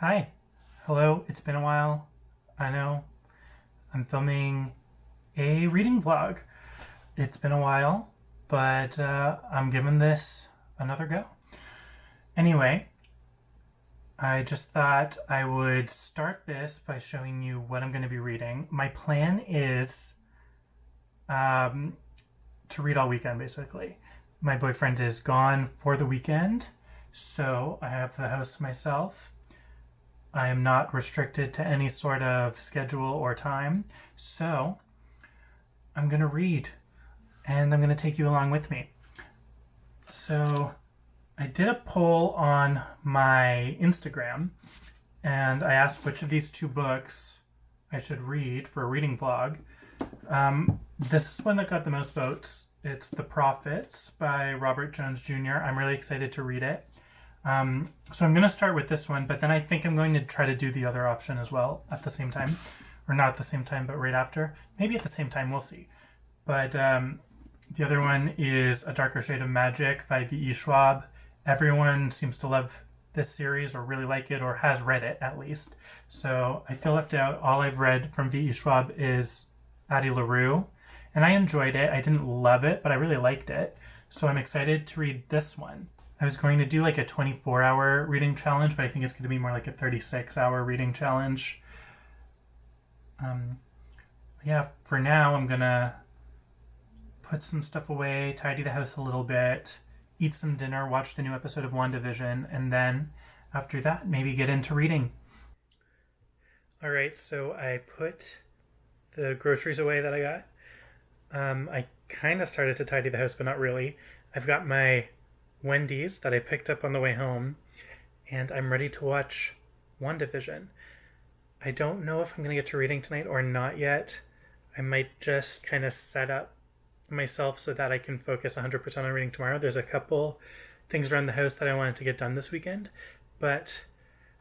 Hi. Hello. It's been a while. I know. I'm filming a reading vlog. It's been a while, but I'm giving this another go. Anyway, I just thought I would start this by showing you what I'm going to be reading. My plan is to read all weekend, basically. My boyfriend is gone for the weekend, so I have the house to myself. I am not restricted to any sort of schedule or time, so I'm going to read and I'm going to take you along with me. So I did a poll on my Instagram and I asked which of these two books I should read for a reading vlog. This is one that got the most votes. It's The Prophets by Robert Jones Jr. I'm really excited to read it. So I'm going to start with this one, but then I think I'm going to try to do the other option as well at the same time. Or not at the same time, but right after. Maybe at the same time, we'll see. But the other one is A Darker Shade of Magic by V.E. Schwab. Everyone seems to love this series or really like it or has read it at least. So I feel left out. All I've read from V.E. Schwab is Addie LaRue. And I enjoyed it. I didn't love it, but I really liked it. So I'm excited to read this one. I was going to do like a 24-hour reading challenge, but I think it's going to be more like a 36-hour reading challenge. Yeah, for now I'm going to put some stuff away, tidy the house a little bit, eat some dinner, watch the new episode of WandaVision, and then after that, maybe get into reading. All right, so I put the groceries away that I got. I kind of started to tidy the house, but not really. I've got my Wendy's that I picked up on the way home, and I'm ready to watch WandaVision. I don't know if I'm going to get to reading tonight or not yet. I might just kind of set up myself so that I can focus 100% on reading tomorrow. There's a couple things around the house that I wanted to get done this weekend, but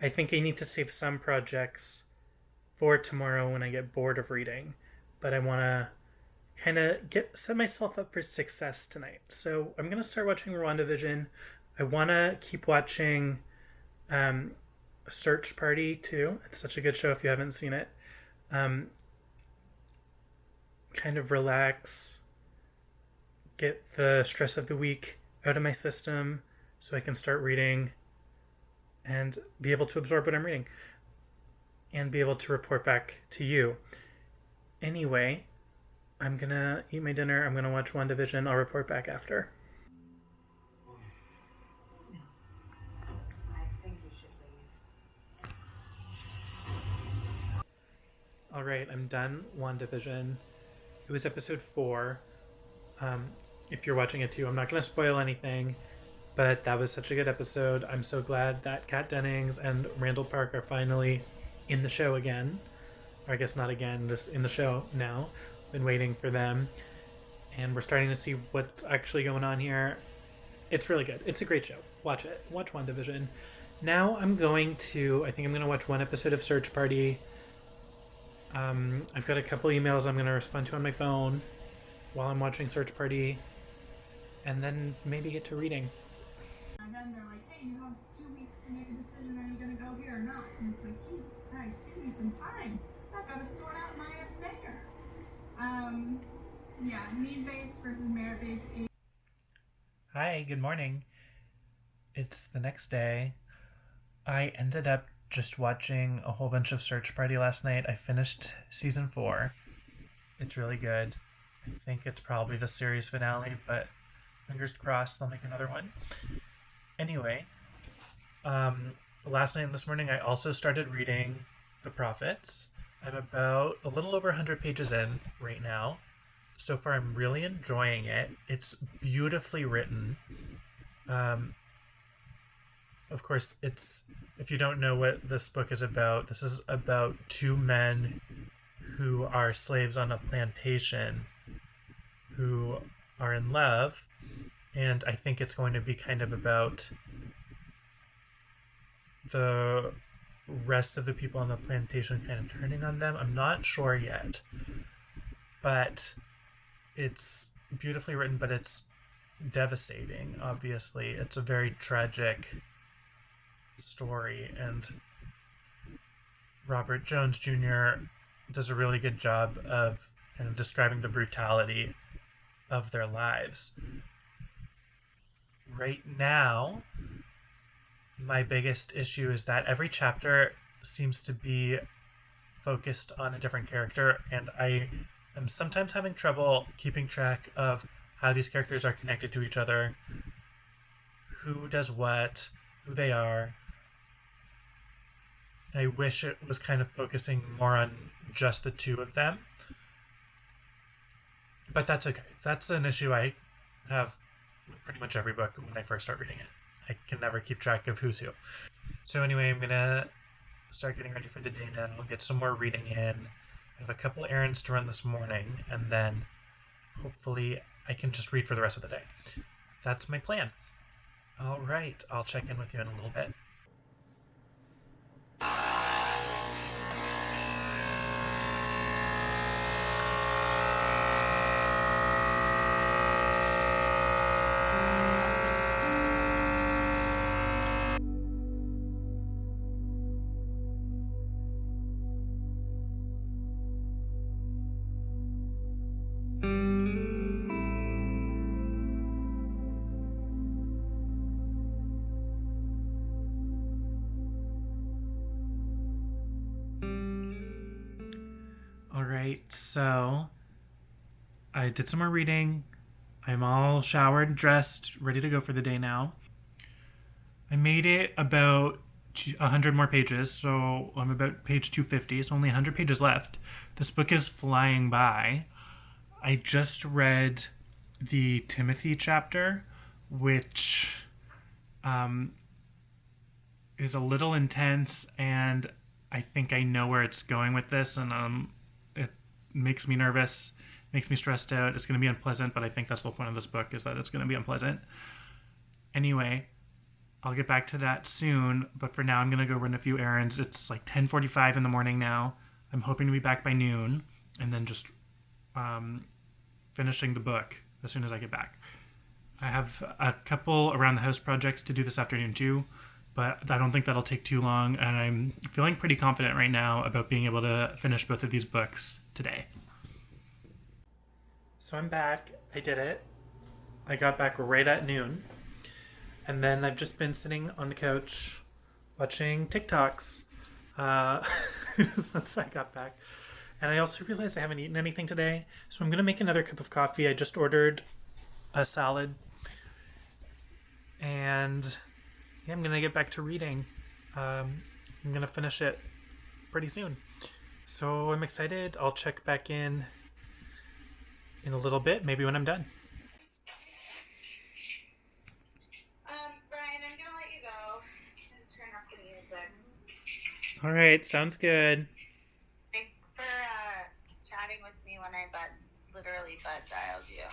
I think I need to save some projects for tomorrow when I get bored of reading. But I want to kind of set myself up for success tonight. So I'm going to start watching WandaVision. I want to keep watching Search Party too. It's such a good show if you haven't seen it. Kind of relax, get the stress of the week out of my system so I can start reading and be able to absorb what I'm reading and be able to report back to you. Anyway, I'm going to eat my dinner. I'm going to watch WandaVision. I'll report back after. I think you should leave. All right, I'm done WandaVision. It was episode 4. If you're watching it too, I'm not going to spoil anything, but that was such a good episode. I'm so glad that Kat Dennings and Randall Park are finally in the show again. Or I guess not again, just in the show now. Been waiting for them, and we're starting to see what's actually going on here. It's really good. It's a great show. Watch it. Watch WandaVision. Now I think I'm going to watch one episode of Search Party. I've got a couple emails I'm going to respond to on my phone while I'm watching Search Party, and then maybe get to reading. And then they're like, hey, you have 2 weeks to make a decision. Are you going to go here or not? And it's like, Jesus Christ, give me some time. I've got to sort out my affairs. Yeah, need-based versus merit-based. Hi, good morning. It's the next day. I ended up just watching a whole bunch of Search Party last night. I finished season 4. It's really good. I think it's probably the series finale, but fingers crossed they'll make another one. Anyway, last night and this morning I also started reading The Prophets. I'm about a little over 100 pages in right now. So far, I'm really enjoying it. It's beautifully written. Of course, if you don't know what this book is about, this is about 2 men who are slaves on a plantation who are in love. And I think it's going to be kind of about the rest of the people on the plantation kind of turning on them. I'm not sure yet, but it's beautifully written, but it's devastating. Obviously, it's a very tragic story, and Robert Jones Jr. does a really good job of kind of describing the brutality of their lives. Right now, my biggest issue is that every chapter seems to be focused on a different character, and I am sometimes having trouble keeping track of how these characters are connected to each other, who does what, who they are. I wish it was kind of focusing more on just the two of them. But that's okay. That's an issue I have with pretty much every book when I first start reading it. I can never keep track of who's who. So anyway, I'm going to start getting ready for the day now, get some more reading in. I have a couple errands to run this morning, and then hopefully I can just read for the rest of the day. That's my plan. All right, I'll check in with you in a little bit. All right, so I did some more reading. I'm all showered, dressed, ready to go for the day now. I made it about 100 more pages, so I'm about page 250, so only 100 pages left. This book is flying by. I just read the Timothy chapter, which is a little intense, and I think I know where it's going with this, and it makes me nervous, makes me stressed out. It's going to be unpleasant, but I think that's the point of this book, is that it's going to be unpleasant. Anyway, I'll get back to that soon, but for now I'm going to go run a few errands. It's like 10:45 in the morning now. I'm hoping to be back by noon, and then just finishing the book as soon as I get back. I have a couple around the house projects to do this afternoon too, but I don't think that'll take too long, and I'm feeling pretty confident right now about being able to finish both of these books today. So I'm back. I did it. I got back right at noon, and then I've just been sitting on the couch watching TikToks since I got back. And I also realized I haven't eaten anything today, so I'm going to make another cup of coffee. I just ordered a salad, and yeah, I'm going to get back to reading. I'm going to finish it pretty soon. So I'm excited. I'll check back in a little bit, maybe when I'm done. Brian, I'm gonna let you go and turn off the music. All right, sounds good. Thanks for chatting with me when I literally butt dialed you.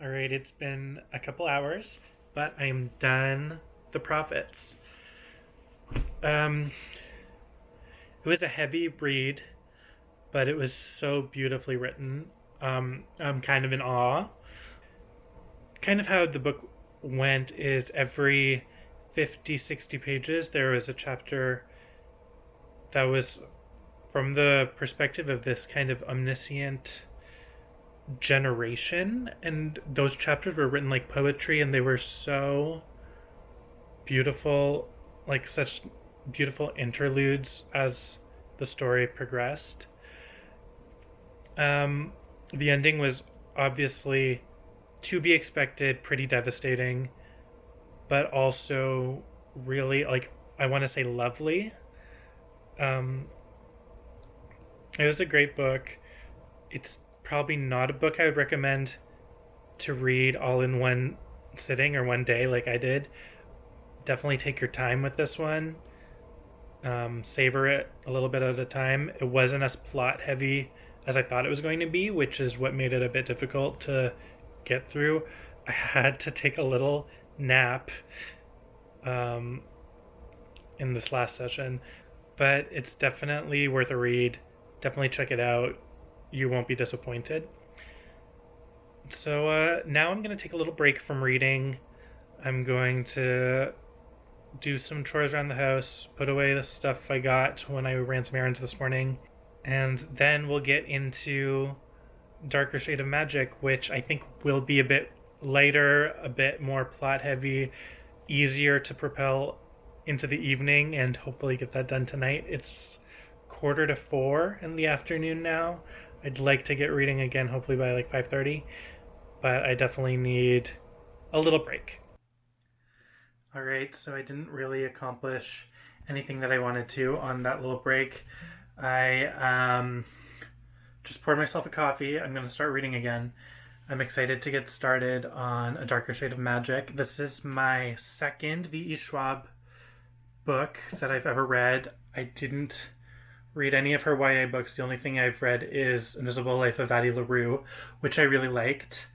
All right, it's been a couple hours, but I'm done The Prophets. It was a heavy read, but it was so beautifully written. I'm kind of in awe. Kind of how the book went is every 50, 60 pages, there was a chapter that was from the perspective of this kind of omniscient generation, and those chapters were written like poetry, and they were so beautiful, like such beautiful interludes as the story progressed. The ending was obviously to be expected, pretty devastating, but also really, like, I want to say lovely. It was a great book. It's probably not a book I would recommend to read all in one sitting or one day like I did. Definitely take your time with this one. Savor it a little bit at a time. It wasn't as plot heavy as I thought it was going to be, which is what made it a bit difficult to get through. I had to take a little nap in this last session, but it's definitely worth a read. Definitely check it out. You won't be disappointed. So now I'm going to take a little break from reading. I'm going to do some chores around the house, put away the stuff I got when I ran some errands this morning, and then we'll get into Darker Shade of Magic, which I think will be a bit lighter, a bit more plot heavy, easier to propel into the evening, and hopefully get that done tonight. It's 3:45 in the afternoon now. I'd like to get reading again, hopefully by like 5:30, but I definitely need a little break. All right, so I didn't really accomplish anything that I wanted to on that little break. I just poured myself a coffee. I'm going to start reading again. I'm excited to get started on A Darker Shade of Magic. This is my second V.E. Schwab book that I've ever read. I didn't read any of her YA books. The only thing I've read is Invisible Life of Addie LaRue, which I really liked.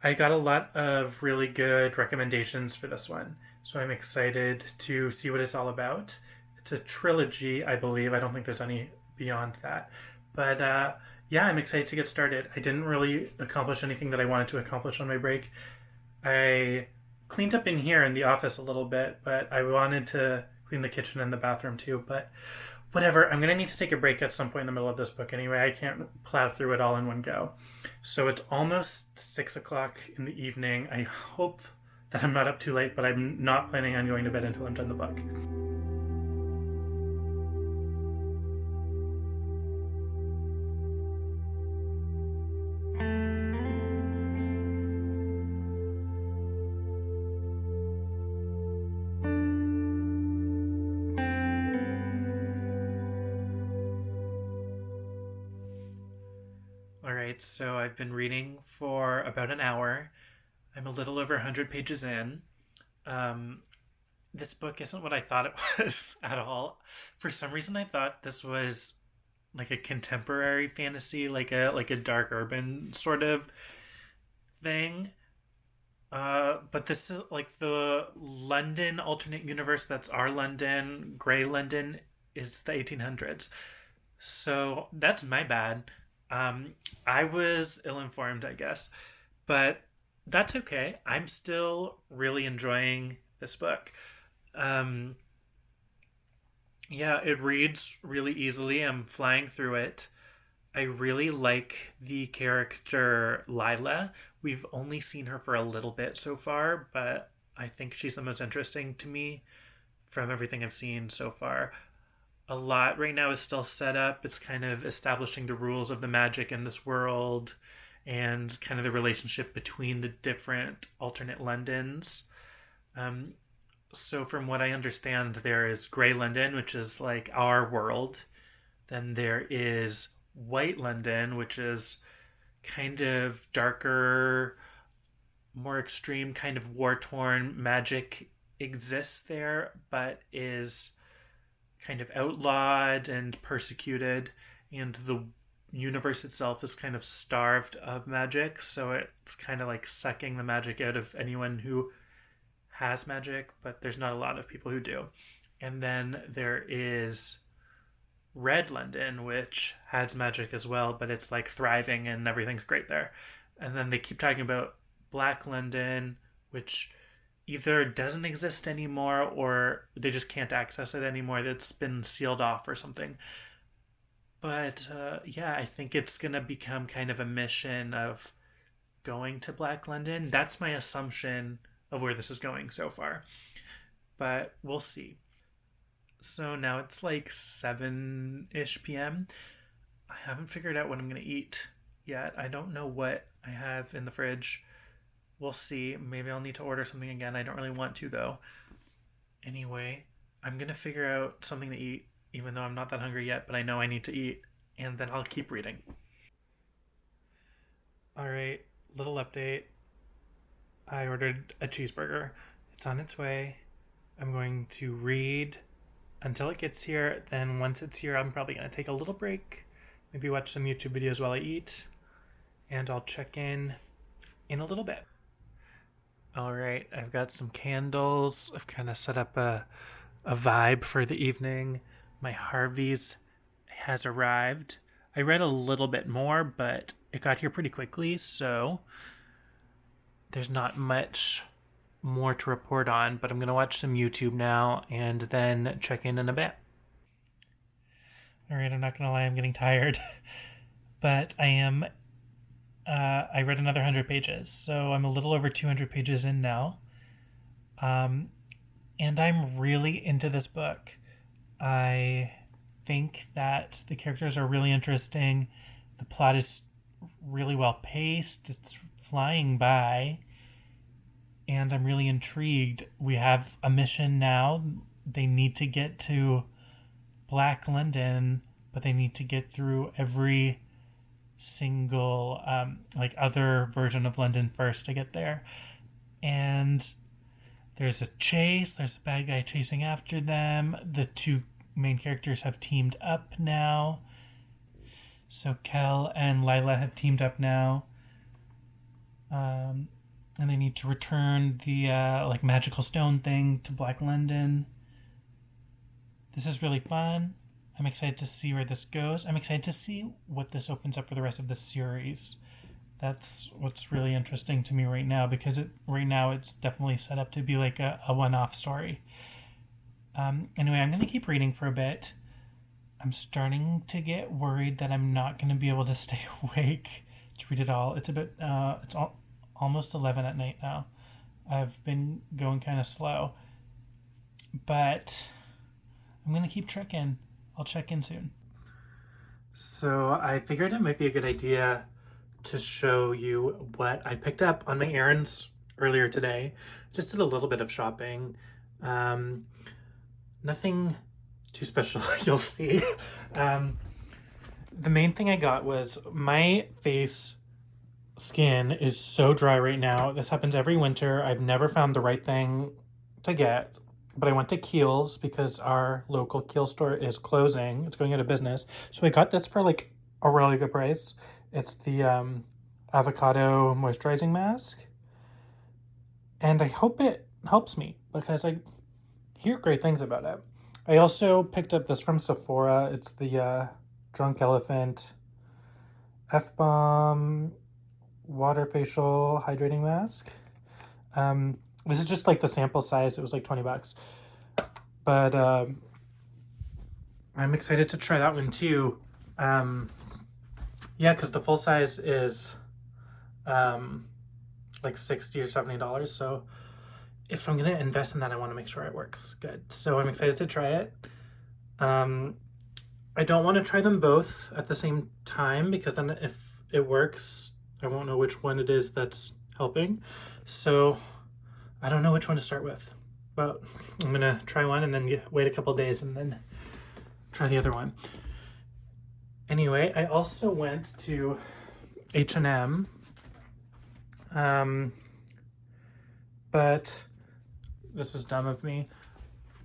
I got a lot of really good recommendations for this one, so I'm excited to see what it's all about. It's a trilogy, I believe. I don't think there's any beyond that. But yeah, I'm excited to get started. I didn't really accomplish anything that I wanted to accomplish on my break. I cleaned up in here in the office a little bit, but I wanted to clean the kitchen and the bathroom too. But whatever, I'm going to need to take a break at some point in the middle of this book anyway. I can't plow through it all in one go. So it's almost 6 o'clock in the evening. I hope that I'm not up too late, but I'm not planning on going to bed until I'm done the book. Alright, so I've been reading for about an hour. I'm a little over 100 pages in. This book isn't what I thought it was at all. For some reason, I thought this was like a contemporary fantasy, like a dark urban sort of thing. But this is like the London alternate universe that's our London. Grey London is the 1800s. So that's my bad. I was ill-informed, I guess, but that's okay. I'm still really enjoying this book. Yeah, it reads really easily. I'm flying through it. I really like the character Lila. We've only seen her for a little bit so far, but I think she's the most interesting to me from everything I've seen so far. A lot right now is still set up. It's kind of establishing the rules of the magic in this world and kind of the relationship between the different alternate Londons. So from what I understand, there is Grey London, which is like our world. Then there is White London, which is kind of darker, more extreme, kind of war-torn magic exists there, but is kind of outlawed and persecuted, and the universe itself is kind of starved of magic, so it's kind of like sucking the magic out of anyone who has magic, but there's not a lot of people who do. And then there is Red London, which has magic as well, but it's like thriving and everything's great there. And then they keep talking about Black London, which either doesn't exist anymore or they just can't access it anymore. It's been sealed off or something. But yeah, I think it's going to become kind of a mission of going to Black London. That's my assumption of where this is going so far. But we'll see. So now it's like 7-ish p.m. I haven't figured out what I'm going to eat yet. I don't know what I have in the fridge. We'll see. Maybe I'll need to order something again. I don't really want to, though. Anyway, I'm going to figure out something to eat, even though I'm not that hungry yet, but I know I need to eat, and then I'll keep reading. Alright, little update. I ordered a cheeseburger. It's on its way. I'm going to read until it gets here. Then once it's here, I'm probably going to take a little break. Maybe watch some YouTube videos while I eat. And I'll check in a little bit. Alright, I've got some candles. I've kind of set up a vibe for the evening. My Harvey's has arrived. I read a little bit more, but it got here pretty quickly, so there's not much more to report on, but I'm going to watch some YouTube now and then check in a bit. All right, I'm not going to lie, I'm getting tired. But I am, I read another 100 pages, so I'm a little over 200 pages in now. And I'm really into this book. I think that the characters are really interesting. The plot is really well paced. It's flying by. And I'm really intrigued. We have a mission now. They need to get to Black London, but they need to get through every single other version of London first to get there. And there's a chase. There's a bad guy chasing after them. The two main characters have teamed up now. So Kel and Lila have teamed up now. And they need to return the magical stone thing to Black London. This is really fun. I'm excited to see where this goes. I'm excited to see what this opens up for the rest of the series. That's what's really interesting to me right now, because right now it's definitely set up to be like a one-off story. Anyway, I'm going to keep reading for a bit. I'm starting to get worried that I'm not going to be able to stay awake to read it all. It's almost 11 at night now. I've been going kind of slow. But I'm going to keep trekking. I'll check in soon. So I figured it might be a good idea to show you what I picked up on my errands earlier today. Just did a little bit of shopping. Nothing too special, you'll see. The main thing I got was my skin is so dry right now. This happens every winter. I've never found the right thing to get, but I went to Kiehl's because our local Kiehl store is closing. It's going out of business. So I got this for like a really good price. It's the avocado moisturizing mask. And I hope it helps me because I hear great things about it. I also picked up this from Sephora. It's the Drunk Elephant F-Bomb Water Facial Hydrating Mask. This is just like the sample size. It was like $20. But I'm excited to try that one too. Yeah, because the full size is like $60 or $70. So if I'm going to invest in that, I want to make sure it works good. So I'm excited to try it. I don't want to try them both at the same time because then if it works, I won't know which one it is that's helping. So I don't know which one to start with. But I'm going to try one and then wait a couple days and then try the other one. Anyway, I also went to H&M. But this was dumb of me.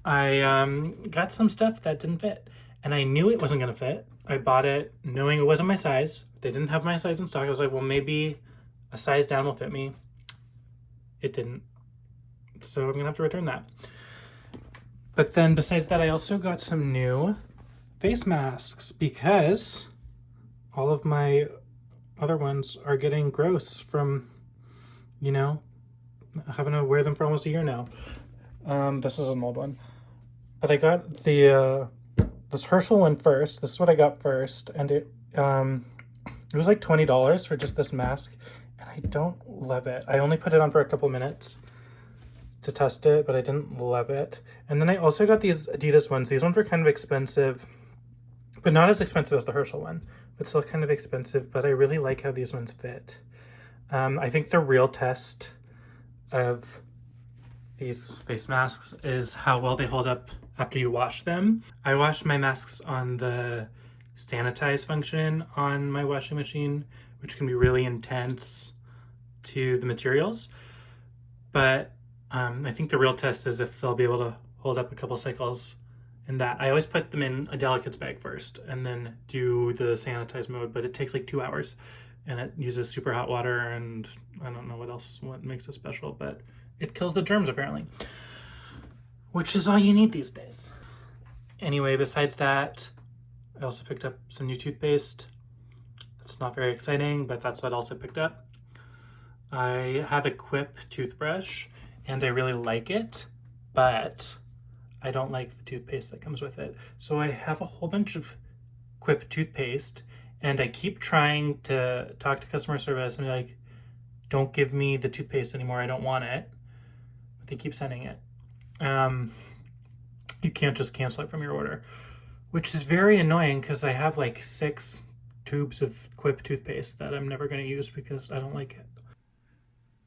I got some stuff that didn't fit. And I knew it wasn't going to fit. I bought it knowing it wasn't my size. They didn't have my size in stock. I was like, well, maybe a size down will fit me. It didn't. So I'm going to have to return that. But then besides that, I also got some new face masks because all of my other ones are getting gross from, having to wear them for almost a year now. This is an old one. But I got this Herschel one first. This is what I got first. And it was like $20 for just this mask. And I don't love it. I only put it on for a couple minutes to test it, but I didn't love it. And then I also got these Adidas ones. These ones were kind of expensive, but not as expensive as the Herschel one, but still kind of expensive. But I really like how these ones fit. I think the real test of these face masks is how well they hold up after you wash them. I washed my masks on the sanitize function on my washing machine, which can be really intense to the materials. But I think the real test is if they'll be able to hold up a couple cycles in that. I always put them in a delicates bag first and then do the sanitize mode, but it takes like 2 hours and it uses super hot water and I don't know what makes it special, but it kills the germs apparently, which is all you need these days. Anyway, besides that, I also picked up some new toothpaste. It's not very exciting, but that's what I also picked up. I have a Quip toothbrush, and I really like it, but I don't like the toothpaste that comes with it. So I have a whole bunch of Quip toothpaste, and I keep trying to talk to customer service and be like, don't give me the toothpaste anymore, I don't want it. But they keep sending it. You can't just cancel it from your order, which is very annoying because I have like 6 tubes of Quip toothpaste that I'm never going to use because I don't like it.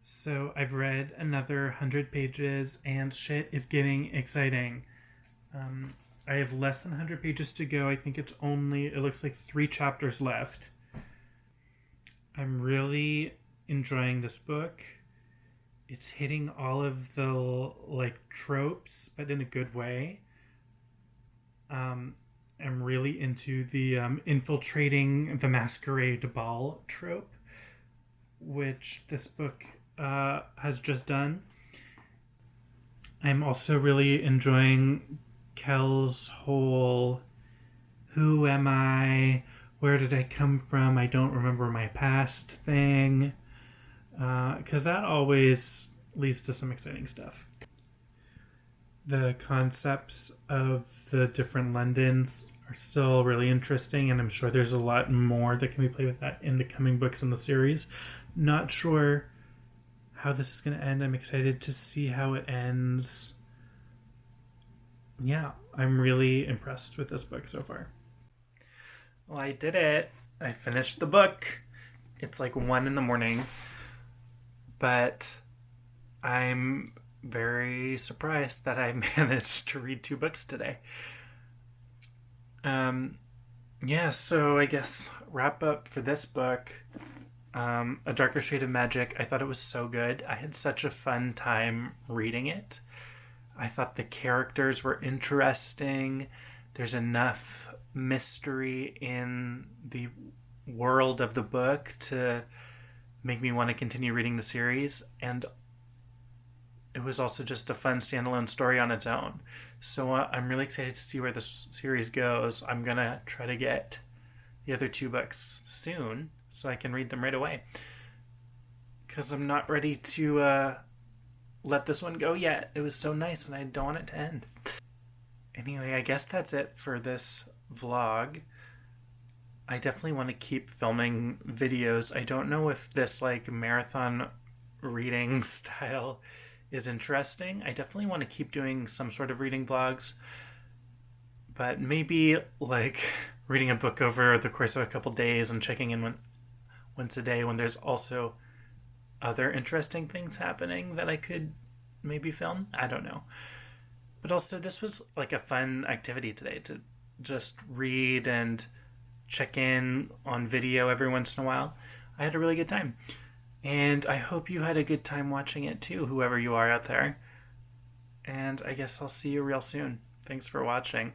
So I've read another 100 pages and shit is getting exciting. I have less than 100 pages to go. I think it looks like 3 chapters left. I'm really enjoying this book. It's hitting all of the like tropes, but in a good way. I'm really into the infiltrating the masquerade ball trope, which this book has just done. I'm also really enjoying Kel's whole who am I, where did I come from, I don't remember my past thing, because that always leads to some exciting stuff. The concepts of the different Londons are still really interesting, and I'm sure there's a lot more that can be played with that in the coming books in the series. Not sure how this is going to end. I'm excited to see how it ends. Yeah, I'm really impressed with this book so far. Well, I did it. I finished the book. It's like 1 a.m, but I'm very surprised that I managed to read 2 books today. Yeah, so I guess wrap up for this book. A Darker Shade of Magic. I thought it was so good. I had such a fun time reading it. I thought the characters were interesting. There's enough mystery in the world of the book to make me want to continue reading the series. And it was also just a fun standalone story on its own. So I'm really excited to see where this series goes. I'm going to try to get the other 2 books soon so I can read them right away. Because I'm not ready to let this one go yet. It was so nice and I don't want it to end. Anyway, I guess that's it for this vlog. I definitely want to keep filming videos. I don't know if this like marathon reading style is interesting. I definitely want to keep doing some sort of reading vlogs, but maybe like reading a book over the course of a couple days and checking in once a day when there's also other interesting things happening that I could maybe film. I don't know. But also this was like a fun activity today to just read and check in on video every once in a while. I had a really good time. And I hope you had a good time watching it too, whoever you are out there. And I guess I'll see you real soon. Thanks for watching.